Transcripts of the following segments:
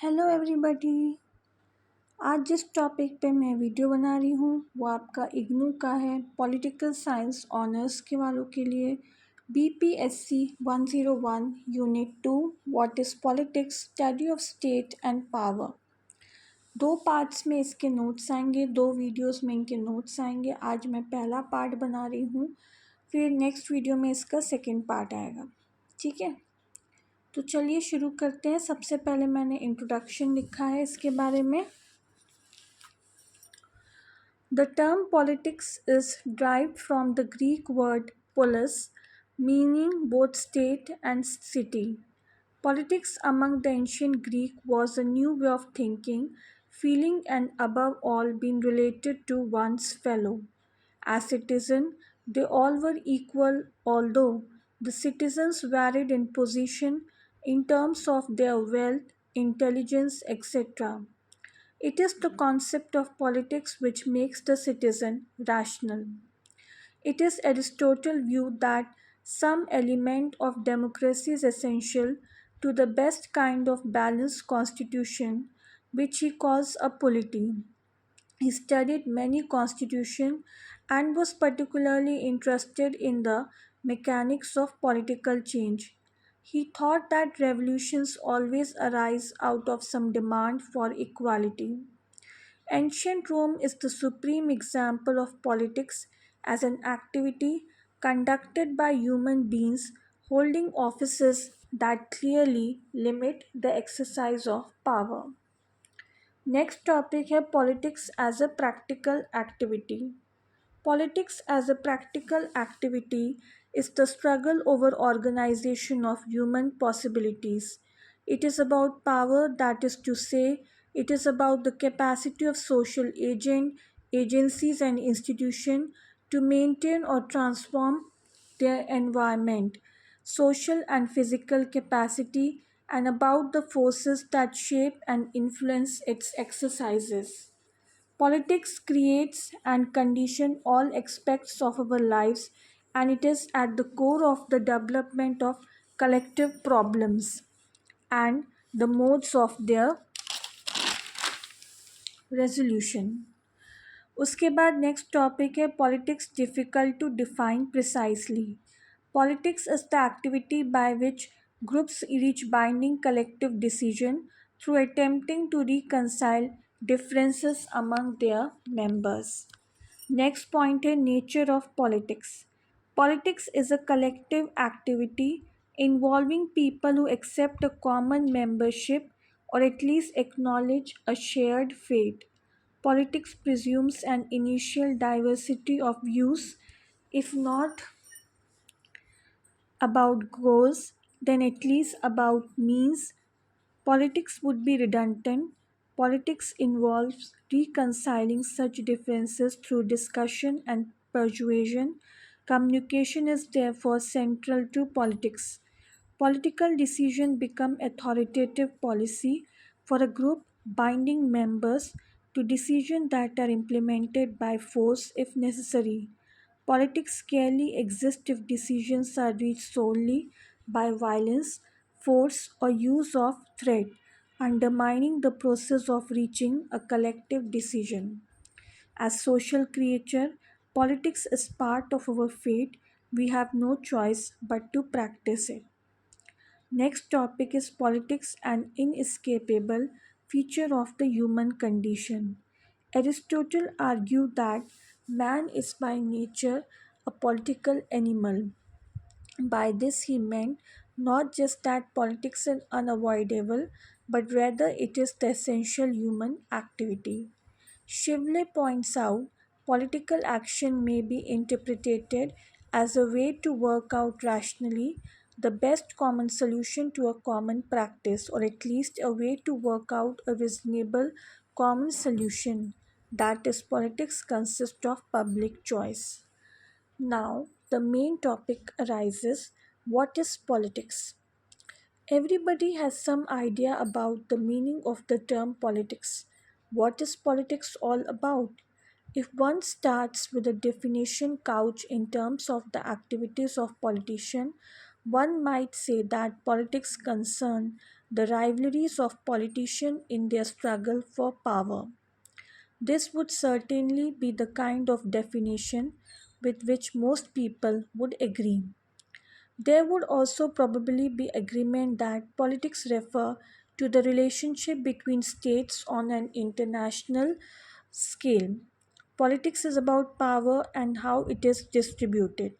Hello everybody. आज जिस topic पे मैं वीडियो बना रही हूँ वो आपका इग्नू का है, पॉलिटिकल साइंस ऑनर्स के वालों के लिए। BPSC 101 unit 2 what is politics, study of state and power. दो पार्ट्स में इसके नोट्स आएंगे, दो वीडियोस में इनके नोट्स आएंगे। आज मैं पहला पार्ट बना रही हूँ, फिर नेक्स्ट वीडियो में इसका सेकेंड पार्ट आएगा। ठीक है, तो चलिए शुरू करते हैं। सबसे पहले मैंने इंट्रोडक्शन लिखा है इसके बारे में। The term politics is derived from the Greek word polis, meaning both state and city. Politics among the ancient Greek was a new way of thinking, feeling, and above all being related to one's fellow. As citizens, they all were equal, although the citizens varied in position in terms of their wealth, intelligence, etc. It is the concept of politics which makes the citizen rational. It is Aristotle's view that some element of democracy is essential to the best kind of balanced constitution, which he calls a polity. He studied many constitutions and was particularly interested in the mechanics of political change. He thought that revolutions always arise out of some demand for equality. Ancient Rome is the supreme example of politics as an activity conducted by human beings holding offices that clearly limit the exercise of power. Next topic है politics as a practical activity. Politics as a practical activity is the struggle over organization of human possibilities. It is about power, that is to say, it is about the capacity of social agencies and institutions to maintain or transform their environment, social and physical capacity, and about the forces that shape and influence its exercises. Politics creates and conditions all aspects of our lives, and it is at the core of the development of collective problems and the modes of their resolution. उसके बाद next topic है politics difficult to define precisely. Politics is the activity by which groups reach binding collective decision through attempting to reconcile differences among their members. Next point is nature of politics. Politics is a collective activity involving people who accept a common membership or at least acknowledge a shared fate. Politics presumes an initial diversity of views, if not about goals, then at least about means. Politics would be redundant. Politics involves reconciling such differences through discussion and persuasion. Communication is therefore central to politics. Political decisions become authoritative policy for a group, binding members to decisions that are implemented by force if necessary. Politics scarcely exist if decisions are reached solely by violence, force, or use of threat, undermining the process of reaching a collective decision. As social creature, politics is part of our fate. We have no choice but to practice it. Next topic is politics, an inescapable feature of the human condition. Aristotle argued that man is by nature a political animal. By this he meant not just that politics is unavoidable, but rather it is the essential human activity. Shivle points out political action may be interpreted as a way to work out rationally the best common solution to a common practice, or at least a way to work out a reasonable common solution. That is, politics consists of public choice. Now, the main topic arises, what is politics? Everybody has some idea about the meaning of the term politics. What is politics all about? If one starts with a definition couched in terms of the activities of politicians, one might say that politics concern the rivalries of politicians in their struggle for power. This would certainly be the kind of definition with which most people would agree. There would also probably be agreement that politics refer to the relationship between states on an international scale. Politics is about power and how it is distributed.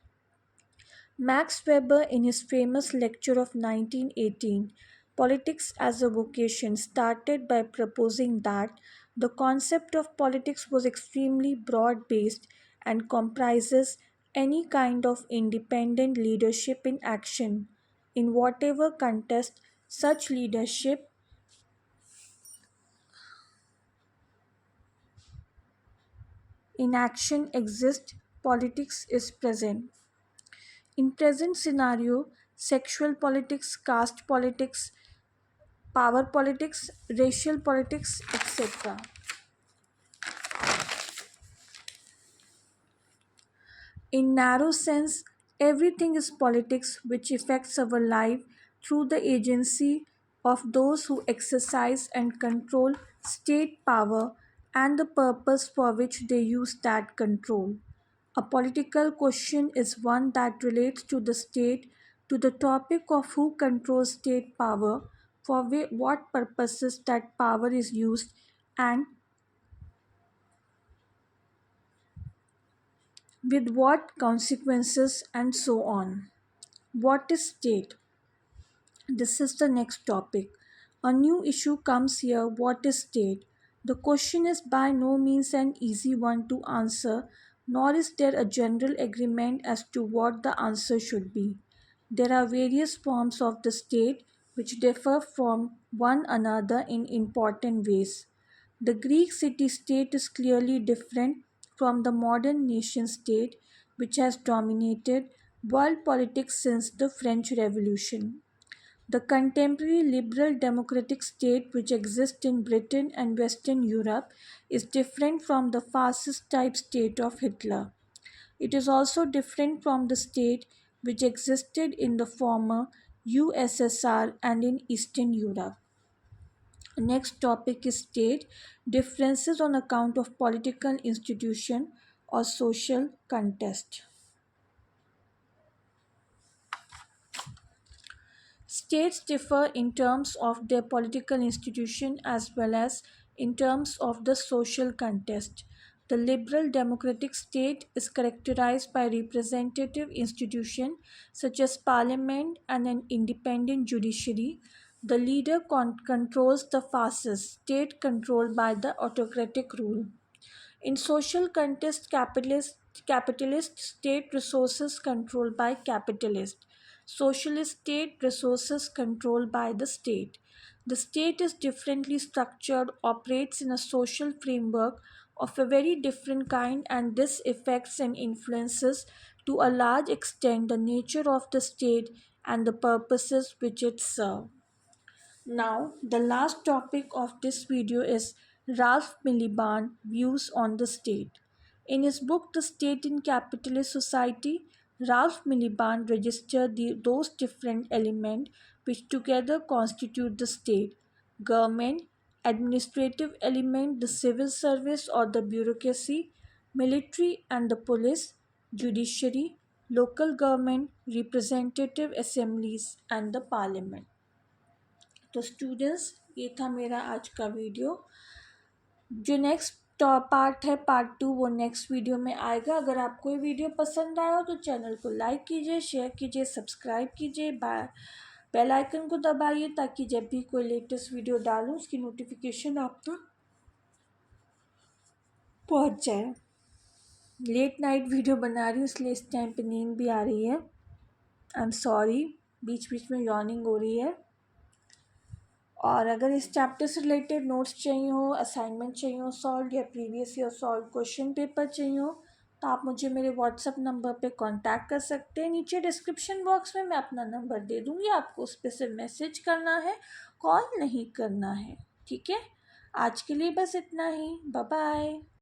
Max Weber, in his famous lecture of 1918, Politics as a Vocation, started by proposing that the concept of politics was extremely broad based and comprises any kind of independent leadership in action, in whatever context such leadership in action exists, politics is present. In present scenario, sexual politics, caste politics, power politics, racial politics, etc. In narrow sense, everything is politics which affects our life through the agency of those who exercise and control state power and the purpose for which they use that control. A political question is one that relates to the state, to the topic of who controls state power, for what purposes that power is used, and with what consequences, and so on. What is state? This is the next topic. A new issue comes here. What is state? The question is by no means an easy one to answer, nor is there a general agreement as to what the answer should be. There are various forms of the state which differ from one another in important ways. The Greek city state is clearly different from the modern nation state which has dominated world politics since the French Revolution. The contemporary liberal democratic state which exists in Britain and Western Europe is different from the fascist type state of Hitler. It is also different from the state which existed in the former USSR and in Eastern Europe. Next topic is state differences on account of political institution or social contest. States differ in terms of their political institution as well as in terms of the social context. The liberal democratic state is characterized by representative institutions such as parliament and an independent judiciary. The leader controls the fascist state controlled by the autocratic rule. In social contest, capitalist state resources controlled by capitalist. Socialist state resources controlled by the state. The state is differently structured, operates in a social framework of a very different kind, and this affects and influences to a large extent the nature of the state and the purposes which it serves. Now, the last topic of this video is Ralph Miliband views on the state. In his book The State in Capitalist Society, Ralph Miliband registered those different elements which together constitute the state: government, administrative element, the civil service or the bureaucracy, military and the police, judiciary, local government, representative assemblies, and the parliament. तो students ये था मेरा आज का video. जो next part है part 2 वो next video में आएगा। अगर आपको ये वीडियो पसंद आया हो तो चैनल को लाइक कीजिए, शेयर कीजिए, सब्सक्राइब कीजिए, बेल आइकन को दबाइए ताकि जब भी कोई लेटेस्ट वीडियो डालूँ उसकी नोटिफिकेशन आप तक पहुंच जाए। लेट नाइट वीडियो बना रही हूँ इसलिए इस टाइम पे नींद भी आ रही है। आई एम सॉरी, बीच बीच में यॉर्निंग हो रही है। और अगर इस चैप्टर से रिलेटेड नोट्स चाहिए हो, असाइनमेंट चाहिए हो सॉल्व, या previous year solve question paper चाहिए हो, तो आप मुझे मेरे व्हाट्सअप नंबर पे कांटेक्ट कर सकते हैं। नीचे डिस्क्रिप्शन बॉक्स में मैं अपना नंबर दे दूँगी, आपको उस पर सिर्फ मैसेज करना है, कॉल नहीं करना है। ठीक है, आज के लिए बस इतना ही। Bye bye.